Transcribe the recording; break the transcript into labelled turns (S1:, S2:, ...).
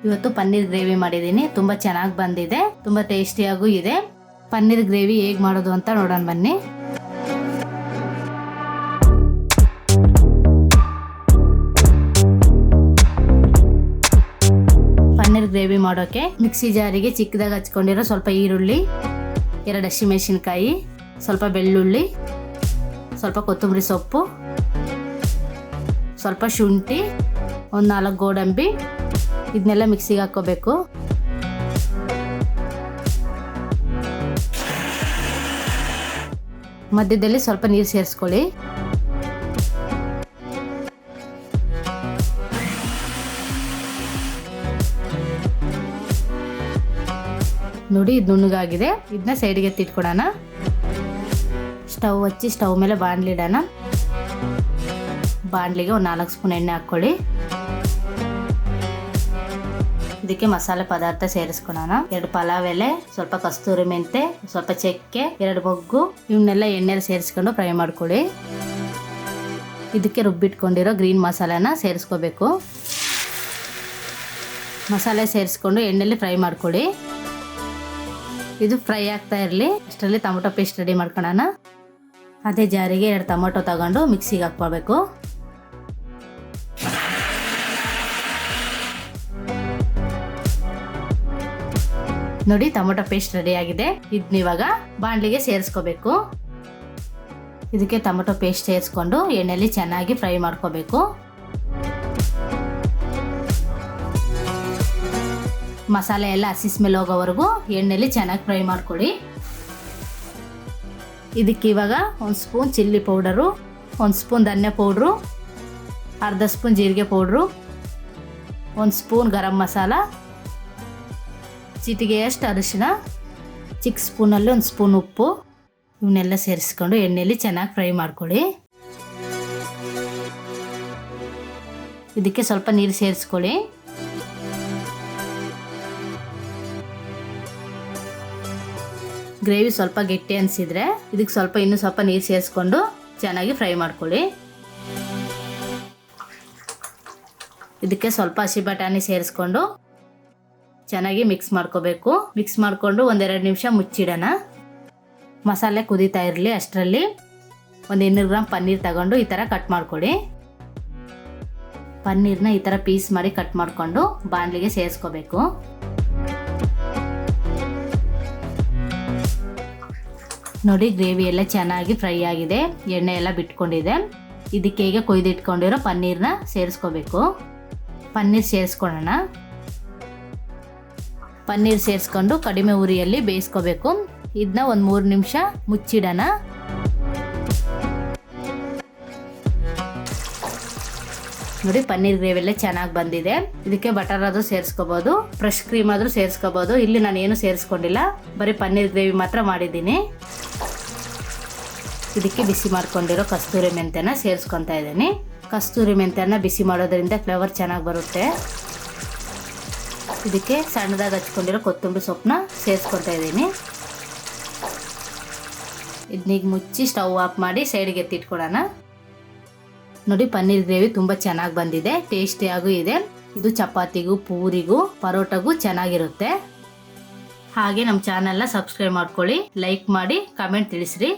S1: ಇವತ್ತು ಪನ್ನೀರ್ ಗ್ರೇವಿ ಮಾಡಿದ್ದೀನಿ. ತುಂಬ ಚೆನ್ನಾಗಿ ಬಂದಿದೆ, ತುಂಬ ಟೇಸ್ಟಿಯಾಗೂ ಇದೆ. ಪನ್ನೀರ್ ಗ್ರೇವಿ ಹೇಗೆ ಮಾಡೋದು ಅಂತ ನೋಡೋಣ ಬನ್ನಿ. ಪನ್ನೀರ್ ಗ್ರೇವಿ ಮಾಡೋಕೆ ಮಿಕ್ಸಿ ಜಾರಿಗೆ ಚಿಕ್ಕದಾಗಿ ಹಚ್ಕೊಂಡಿರೋ ಸ್ವಲ್ಪ ಈರುಳ್ಳಿ, 2 ಹಸಿಮೆಣಸಿನಕಾಯಿ, ಸ್ವಲ್ಪ ಬೆಳ್ಳುಳ್ಳಿ, ಸ್ವಲ್ಪ ಕೊತ್ತಂಬರಿ ಸೊಪ್ಪು, ಸ್ವಲ್ಪ ಶುಂಠಿ, ಒಂದು 4 ಗೋಡಂಬಿ, ಇದನ್ನೆಲ್ಲ ಮಿಕ್ಸಿಗೆ ಹಾಕ್ಕೋಬೇಕು. ಮಧ್ಯದಲ್ಲಿ ಸ್ವಲ್ಪ ನೀರು ಸೇರಿಸ್ಕೊಳ್ಳಿ. ನೋಡಿ ಇದು ನುಣ್ಣಗಾಗಿದೆ. ಇದನ್ನ ಸೈಡ್ಗೆ ಎತ್ತಿಟ್ಕೊಡೋಣ. ಸ್ಟವ್ ಹಚ್ಚಿ ಸ್ಟವ್ ಮೇಲೆ ಬಾಣಲಿ ಇಡೋಣ. ಬಾಣಲಿಗೆ ಒಂದು 4 ಸ್ಪೂನ್ ಎಣ್ಣೆ ಹಾಕ್ಕೊಳ್ಳಿ. ಇದಕ್ಕೆ ಮಸಾಲೆ ಪದಾರ್ಥ ಸೇರಿಸ್ಕೊಳ್ಳೋಣ. 2 ಪಲಾವ್ ಎಲೆ, ಸ್ವಲ್ಪ ಕಸ್ತೂರಿ ಮೆಂತೆ, ಸ್ವಲ್ಪ ಚಕ್ಕೆ, 2 ಮೊಗ್ಗು, ಇವನ್ನೆಲ್ಲ ಎಣ್ಣೆಲಿ ಸೇರಿಸ್ಕೊಂಡು ಫ್ರೈ ಮಾಡ್ಕೊಳ್ಳಿ. ಇದಕ್ಕೆ ರುಬ್ಬಿಟ್ಕೊಂಡಿರೋ ಗ್ರೀನ್ ಮಸಾಲೆನ ಸೇರಿಸ್ಕೋಬೇಕು. ಮಸಾಲೆ ಸೇರಿಸ್ಕೊಂಡು ಎಣ್ಣೆಲಿ ಫ್ರೈ ಮಾಡ್ಕೊಳ್ಳಿ. ಇದು ಫ್ರೈ ಆಗ್ತಾ ಇರಲಿ. ಅಷ್ಟರಲ್ಲಿ ಟೊಮೊಟೊ ಪೇಸ್ಟ್ ರೆಡಿ ಮಾಡ್ಕೊಳ್ಳೋಣ. ಅದೇ ಜಾರಿಗೆ 2 ಟೊಮೊಟೊ ತಗೊಂಡು ಮಿಕ್ಸಿಗೆ ಹಾಕ್ಕೋಬೇಕು. ನೋಡಿ ಟೊಮೊಟೊ ಪೇಸ್ಟ್ ರೆಡಿ ಆಗಿದೆ. ಇದನ್ನ ಇವಾಗ ಬಾಣಲಿಗೆ ಸೇರಿಸ್ಕೋಬೇಕು. ಇದಕ್ಕೆ ಟೊಮೊಟೊ ಪೇಸ್ಟ್ ಸೇರಿಸ್ಕೊಂಡು ಎಣ್ಣೆಲಿ ಚೆನ್ನಾಗಿ ಫ್ರೈ ಮಾಡ್ಕೋಬೇಕು. ಮಸಾಲೆ ಎಲ್ಲ ಹಸಿ ಸ್ಮೆಲ್ ಹೋಗೋವರೆಗೂ ಎಣ್ಣೆಲಿ ಚೆನ್ನಾಗಿ ಫ್ರೈ ಮಾಡ್ಕೊಳ್ಳಿ. ಇದಕ್ಕೆ ಇವಾಗ 1 ಸ್ಪೂನ್ ಚಿಲ್ಲಿ ಪೌಡರು, 1 ಸ್ಪೂನ್ ಧನ್ಯ ಪೌಡ್ರು, ಅರ್ಧ ಸ್ಪೂನ್ ಜೀರಿಗೆ ಪೌಡ್ರು, 1 ಸ್ಪೂನ್ ಗರಂ ಮಸಾಲ, ಚಿಟಿಗೆಯಷ್ಟು ಅರಿಶಿನ, ಚಿಕ್ಕ ಸ್ಪೂನಲ್ಲಿ 1 ಸ್ಪೂನ್ ಉಪ್ಪು, ಇವನ್ನೆಲ್ಲ ಸೇರಿಸ್ಕೊಂಡು ಎಣ್ಣೆಲಿ ಚೆನ್ನಾಗಿ ಫ್ರೈ ಮಾಡ್ಕೊಳ್ಳಿ. ಇದಕ್ಕೆ ಸ್ವಲ್ಪ ನೀರು ಸೇರಿಸ್ಕೊಳ್ಳಿ. ಗ್ರೇವಿ ಸ್ವಲ್ಪ ಗಟ್ಟಿ ಅನಿಸಿದ್ರೆ ಇದಕ್ಕೆ ಇನ್ನೂ ಸ್ವಲ್ಪ ನೀರು ಸೇರಿಸ್ಕೊಂಡು ಚೆನ್ನಾಗಿ ಫ್ರೈ ಮಾಡ್ಕೊಳ್ಳಿ. ಇದಕ್ಕೆ ಸ್ವಲ್ಪ ಹಸಿ ಬಟಾಣಿ ಸೇರಿಸ್ಕೊಂಡು ಚೆನ್ನಾಗಿ ಮಿಕ್ಸ್ ಮಾಡ್ಕೋಬೇಕು. ಮಿಕ್ಸ್ ಮಾಡಿಕೊಂಡು 1-2 ನಿಮಿಷ ಮುಚ್ಚಿಡೋಣ. ಮಸಾಲೆ ಕುದೀತಾ ಇರಲಿ. ಅಷ್ಟರಲ್ಲಿ 200 ಗ್ರಾಮ್ ಪನ್ನೀರ್ ತಗೊಂಡು ಈ ಥರ ಕಟ್ ಮಾಡ್ಕೊಳ್ಳಿ. ಪನ್ನೀರ್ನ ಈ ಥರ ಪೀಸ್ ಮಾಡಿ ಕಟ್ ಮಾಡಿಕೊಂಡು ಬಾಣಲಿಗೆ ಸೇರಿಸ್ಕೋಬೇಕು. ನೋಡಿ ಗ್ರೇವಿ ಎಲ್ಲ ಚೆನ್ನಾಗಿ ಫ್ರೈ ಆಗಿದೆ, ಎಣ್ಣೆ ಎಲ್ಲ ಬಿಟ್ಕೊಂಡಿದೆ. ಇದಕ್ಕೆ ಈಗ ಕೊಯ್ದಿಟ್ಕೊಂಡಿರೋ ಪನ್ನೀರ್ನ ಸೇರಿಸ್ಕೋಬೇಕು. ಪನ್ನೀರ್ ಸೇರಿಸ್ಕೊಳ್ಳೋಣ. ಪನ್ನೀರ್ ಸೇರಿಸ್ಕೊಂಡು ಕಡಿಮೆ ಉರಿಯಲ್ಲಿ ಬೇಯಿಸ್ಕೋಬೇಕು. ಇದನ್ನ 3 ನಿಮಿಷ ಮುಚ್ಚಿಡೋಣ. ನೋಡಿ ಪನ್ನೀರ್ ಗ್ರೇವಿ ಎಲ್ಲ ಚೆನ್ನಾಗಿ ಬಂದಿದೆ. ಇದಕ್ಕೆ ಬಟರ್ ಆದ್ರೂ ಸೇರಿಸ್ಕೋಬಹುದು, ಫ್ರೆಶ್ ಕ್ರೀಮ್ ಆದ್ರೂ ಸೇರಿಸ್ಕೋಬಹುದು. ಇಲ್ಲಿ ನಾನು ಏನು ಸೇರಿಸ್ಕೊಂಡಿಲ್ಲ, ಬರೀ ಪನ್ನೀರ್ ಗ್ರೇವಿ ಮಾತ್ರ ಮಾಡಿದ್ದೀನಿ. ಇದಕ್ಕೆ ಬಿಸಿ ಮಾಡ್ಕೊಂಡಿರೋ ಕಸ್ತೂರಿ ಮೆಂತ್ಯನ ಸೇರಿಸ್ಕೊತಾ ಇದ್ದೀನಿ. ಕಸ್ತೂರಿ ಮೆಂತ್ಯನ ಬಿಸಿ ಮಾಡೋದ್ರಿಂದ ಫ್ಲೇವರ್ ಚೆನ್ನಾಗಿ ಬರುತ್ತೆ. ಇದಕ್ಕೆ ಸಣ್ಣದಾಗಿ ಹಚ್ಕೊಂಡಿರೋ ಕೊತ್ತಂಬರಿ ಸೊಪ್ಪನ್ನ ಸೇರಿಸ್ಕೊತಾ ಇದ್ದೀನಿ. ಇದನ್ನೀಗ ಮುಚ್ಚಿ ಸ್ಟವ್ ಆಫ್ ಮಾಡಿ ಸೈಡ್ಗೆ ಎತ್ತಿಟ್ಕೊಳ್ಳೋಣ. ನೋಡಿ ಪನ್ನೀರ್ ಗ್ರೇವಿ ತುಂಬ ಚೆನ್ನಾಗಿ ಬಂದಿದೆ, ಟೇಸ್ಟಿಯಾಗೂ ಇದೆ. ಇದು ಚಪಾತಿಗೂ, ಪೂರಿಗೂ, ಪರೋಟಗೂ ಚೆನ್ನಾಗಿರುತ್ತೆ. ಹಾಗೆ ನಮ್ಮ ಚಾನಲ್ನ ಸಬ್ಸ್ಕ್ರೈಬ್ ಮಾಡ್ಕೊಳ್ಳಿ, ಲೈಕ್ ಮಾಡಿ, ಕಮೆಂಟ್ ತಿಳಿಸ್ರಿ.